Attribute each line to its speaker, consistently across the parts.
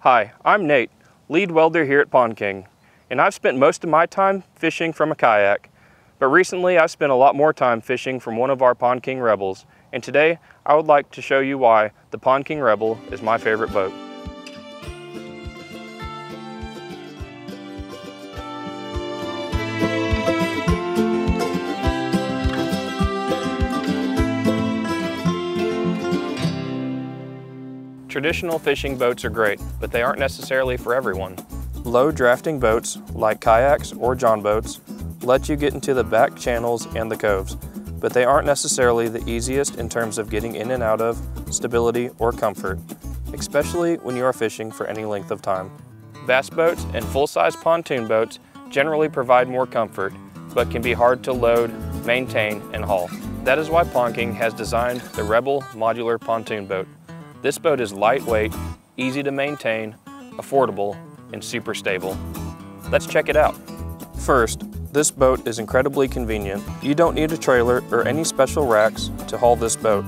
Speaker 1: Hi, I'm Nate, lead welder here at Pond King, and I've spent most of my time fishing from a kayak. But recently I've spent a lot more time fishing from one of our Pond King Rebels, and today I would like to show you why the Pond King Rebel is my favorite boat. Traditional fishing boats are great, but they aren't necessarily for everyone. Low drafting boats, like kayaks or john boats, let you get into the back channels and the coves, but they aren't necessarily the easiest in terms of getting in and out of, stability, or comfort, especially when you are fishing for any length of time. Bass boats and full-size pontoon boats generally provide more comfort, but can be hard to load, maintain, and haul. That is why Pond King has designed the Rebel modular pontoon boat. This boat is lightweight, easy to maintain, affordable, and super stable. Let's check it out. First, this boat is incredibly convenient. You don't need a trailer or any special racks to haul this boat.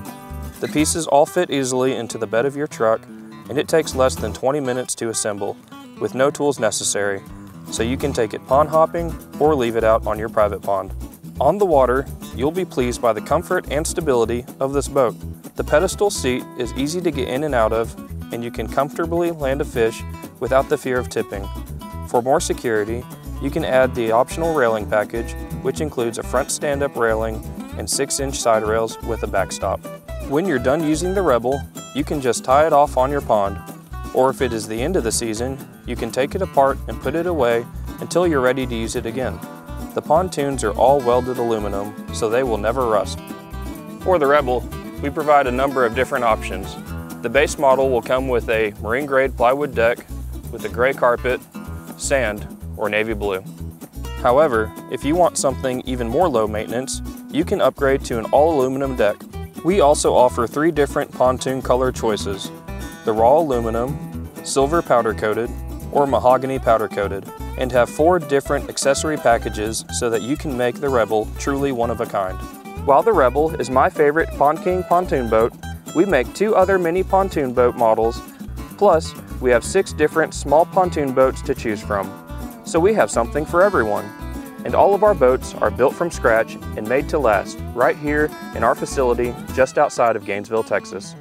Speaker 1: The pieces all fit easily into the bed of your truck, and it takes less than 20 minutes to assemble, with no tools necessary, so you can take it pond hopping or leave it out on your private pond. On the water, you'll be pleased by the comfort and stability of this boat. The pedestal seat is easy to get in and out of, and you can comfortably land a fish without the fear of tipping. For more security, you can add the optional railing package, which includes a front stand-up railing and 6-inch side rails with a backstop. When you're done using the Rebel, you can just tie it off on your pond, or if it is the end of the season, you can take it apart and put it away until you're ready to use it again. The pontoons are all welded aluminum, so they will never rust. For the Rebel, we provide a number of different options. The base model will come with a marine grade plywood deck with a gray carpet, sand, or navy blue. However, if you want something even more low maintenance, you can upgrade to an all aluminum deck. We also offer 3 different pontoon color choices: the raw aluminum, silver powder coated, or mahogany powder coated, and have 4 different accessory packages so that you can make the Rebel truly one of a kind. While the Rebel is my favorite Pond King pontoon boat, we make 2 other mini pontoon boat models, plus we have 6 different small pontoon boats to choose from. So we have something for everyone. And all of our boats are built from scratch and made to last right here in our facility just outside of Gainesville, Texas.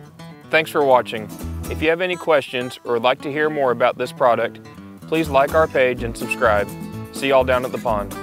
Speaker 1: Thanks for watching. If you have any questions or would like to hear more about this product, please like our page and subscribe. See y'all down at the pond.